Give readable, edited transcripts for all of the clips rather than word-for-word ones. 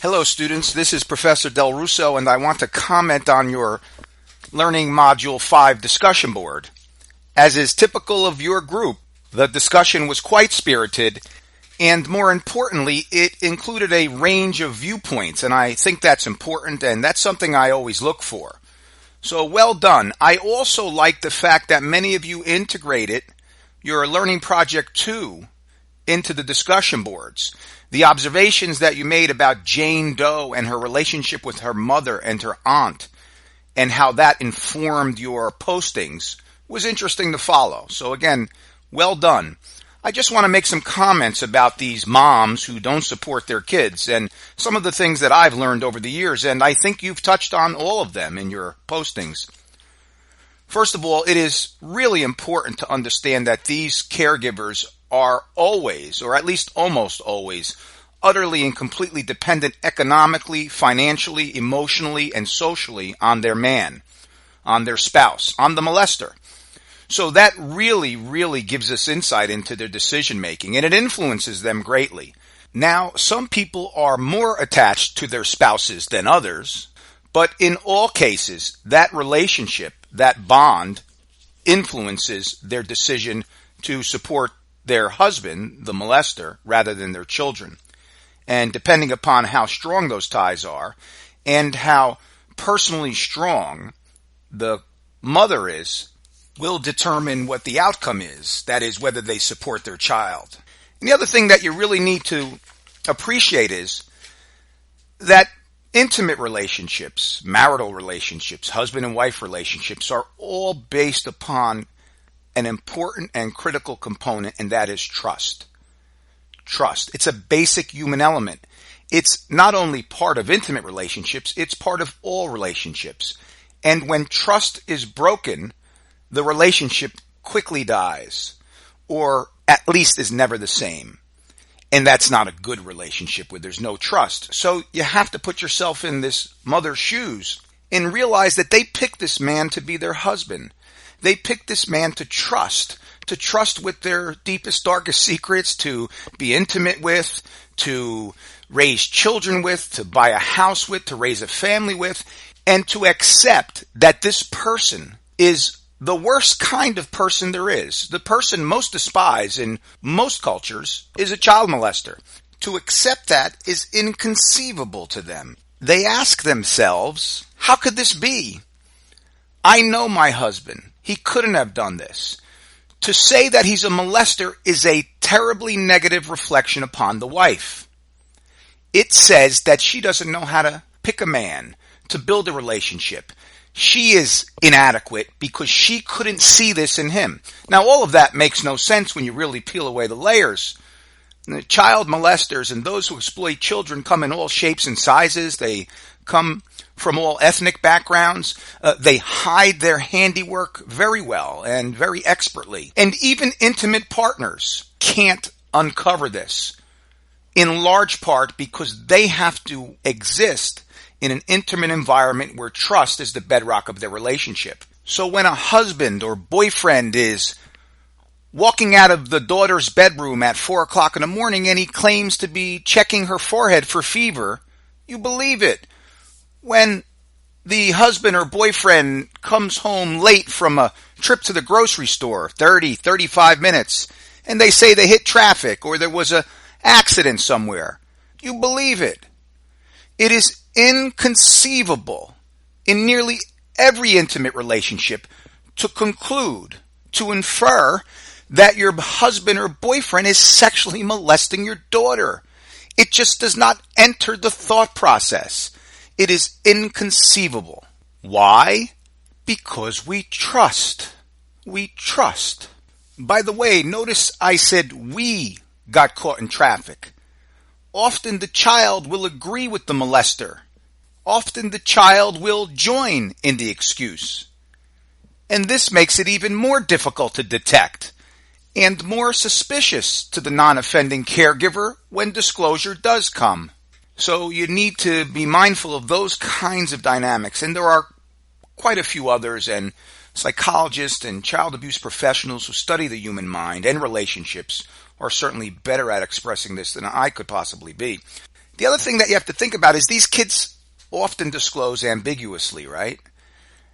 Hello students, this is Professor Del Russo and I want to comment on your Learning Module 5 discussion board. As is typical of your group, the discussion was quite spirited and more importantly, it included a range of viewpoints and I think that's important and that's something I always look for. So well done. I also like the fact that many of you integrated your Learning Project 2 into the discussion boards. The observations that you made about Jane Doe and her relationship with her mother and her aunt and how that informed your postings was interesting to follow. So again, well done. I just want to make some comments about these moms who don't support their kids and some of the things that I've learned over the years, and I think you've touched on all of them in your postings. First of all, it is really important to understand that these caregivers are always, or at least almost always, utterly and completely dependent economically, financially, emotionally, and socially on their man, on their spouse, on the molester. So that really gives us insight into their decision making, and it influences them greatly. Now, some people are more attached to their spouses than others, but in all cases, that relationship, that bond, influences their decision to support their husband, the molester, rather than their children. And depending upon how strong those ties are and how personally strong the mother is, will determine what the outcome is. That is, whether they support their child. And the other thing that you really need to appreciate is that intimate relationships, marital relationships, husband and wife relationships are all based upon an important and critical component, and that is trust. Trust. It's a basic human element. It's not only part of intimate relationships, it's part of all relationships. And when trust is broken, the relationship quickly dies, or at least is never the same. And that's not a good relationship where there's no trust. So you have to put yourself in this mother's shoes and realize that they picked this man to be their husband. They picked this man to trust with their deepest, darkest secrets, to be intimate with, to raise children with, to buy a house with, to raise a family with, and to accept that this person is the worst kind of person there is. The person most despised in most cultures is a child molester. To accept that is inconceivable to them. They ask themselves, how could this be? I know my husband. He couldn't have done this. To say that he's a molester is a terribly negative reflection upon the wife. It says that she doesn't know how to pick a man, to build a relationship. She is inadequate because she couldn't see this in him. Now, all of that makes no sense when you really peel away the layers. The child molesters and those who exploit children come in all shapes and sizes. They come from all ethnic backgrounds. They hide their handiwork very well and very expertly. And even intimate partners can't uncover this, in large part because they have to exist in an intimate environment where trust is the bedrock of their relationship. So when a husband or boyfriend is walking out of the daughter's bedroom at 4 o'clock in the morning and he claims to be checking her forehead for fever, you believe it. When the husband or boyfriend comes home late from a trip to the grocery store, 30, 35 minutes, and they say they hit traffic or there was an accident somewhere, you believe it. It is inconceivable in nearly every intimate relationship to conclude, to infer that your husband or boyfriend is sexually molesting your daughter. It just does not enter the thought process. It is inconceivable. Why? Because we trust. We trust. By the way, notice I said we got caught in traffic. Often the child will agree with the molester. Often the child will join in the excuse. And this makes it even more difficult to detect and more suspicious to the non-offending caregiver when disclosure does come. So you need to be mindful of those kinds of dynamics. And there are quite a few others, and psychologists and child abuse professionals who study the human mind and relationships are certainly better at expressing this than I could possibly be. The other thing that you have to think about is these kids often disclose ambiguously, right?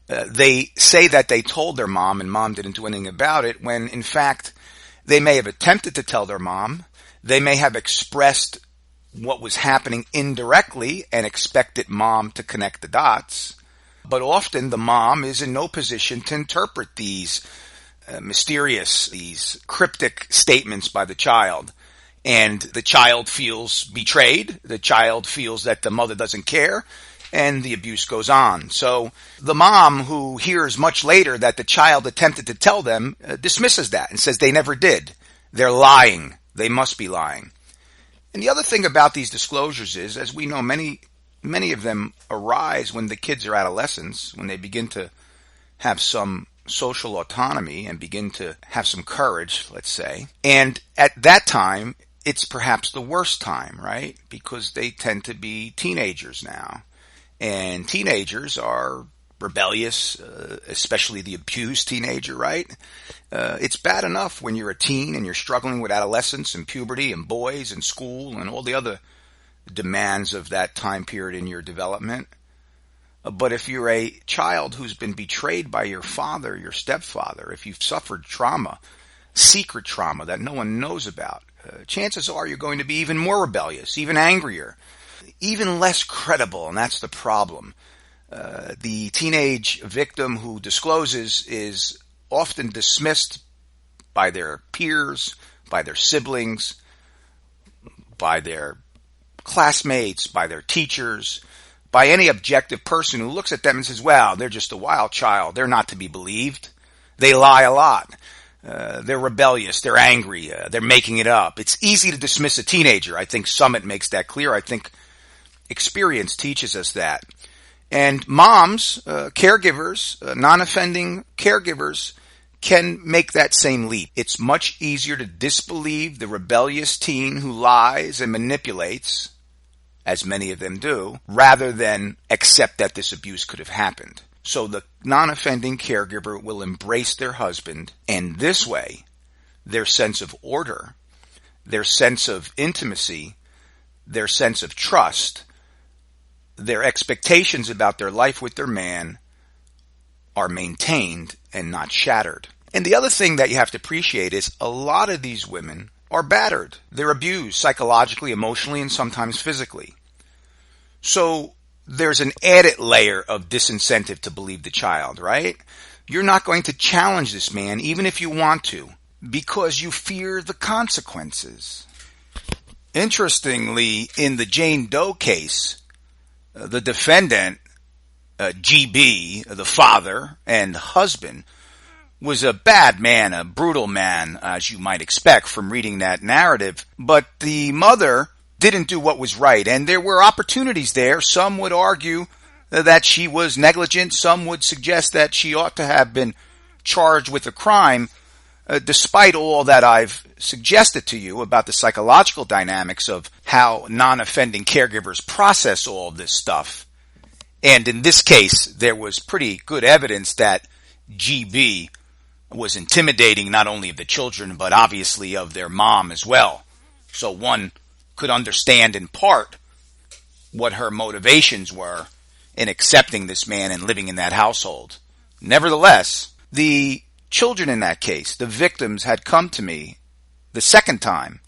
They say that they told their mom and mom didn't do anything about it, when in fact they may have attempted to tell their mom. They may have expressed what was happening indirectly and expected mom to connect the dots. But often the mom is in no position to interpret these these cryptic statements by the child. And the child feels betrayed. The child feels that the mother doesn't care, and the abuse goes on. So the mom, who hears much later that the child attempted to tell them, dismisses that and says they never did. They're lying. They must be lying. And the other thing about these disclosures is, as we know, many of them arise when the kids are adolescents, when they begin to have some social autonomy and begin to have some courage, let's say. And at that time, it's perhaps the worst time, right? Because they tend to be teenagers now. And teenagers are rebellious, especially the abused teenager, right? It's bad enough when you're a teen and you're struggling with adolescence and puberty and boys and school and all the other demands of that time period in your development. But if you're a child who's been betrayed by your father, your stepfather, if you've suffered trauma, secret trauma that no one knows about, chances are you're going to be even more rebellious, even angrier, even less credible, and that's the problem. The teenage victim who discloses is often dismissed by their peers, by their siblings, by their classmates, by their teachers, by any objective person who looks at them and says, well, they're just a wild child. They're not to be believed. They lie a lot. They're rebellious. They're angry. They're making it up. It's easy to dismiss a teenager. I think Summit makes that clear. I think experience teaches us that. And moms, caregivers, non-offending caregivers can make that same leap. It's much easier to disbelieve the rebellious teen who lies and manipulates, as many of them do, rather than accept that this abuse could have happened. So the non-offending caregiver will embrace their husband, and this way, their sense of order, their sense of intimacy, their sense of trust, their expectations about their life with their man are maintained and not shattered. And the other thing that you have to appreciate is a lot of these women are battered. They're abused psychologically, emotionally, and sometimes physically. So there's an added layer of disincentive to believe the child, right? You're not going to challenge this man, even if you want to, because you fear the consequences. Interestingly, in the Jane Doe case, the defendant, GB, the father and husband, was a bad man, a brutal man, as you might expect from reading that narrative. But the mother didn't do what was right, and there were opportunities there. Some would argue that she was negligent. Some would suggest that she ought to have been charged with a crime. Despite all that I've suggested to you about the psychological dynamics of how non-offending caregivers process all this stuff. And in this case, there was pretty good evidence that GB was intimidating not only of the children, but obviously of their mom as well. So one could understand in part what her motivations were in accepting this man and living in that household. Nevertheless, the children in that case, the victims, had come to me the second time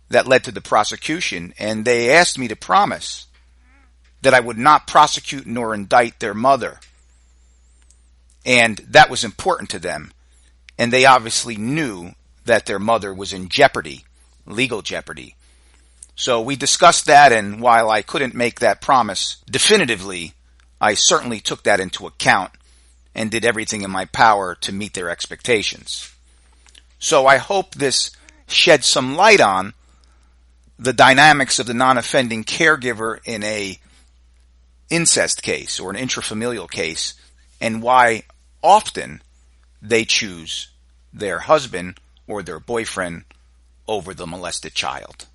that led to the prosecution, and they asked me to promise that I would not prosecute nor indict their mother. And that was important to them. And they obviously knew that their mother was in jeopardy, legal jeopardy. So we discussed that, and while I couldn't make that promise definitively, I certainly took that into account and did everything in my power to meet their expectations. So I hope this sheds some light on the dynamics of the non-offending caregiver in a incest case or an intrafamilial case, and why often they choose their husband or their boyfriend over the molested child.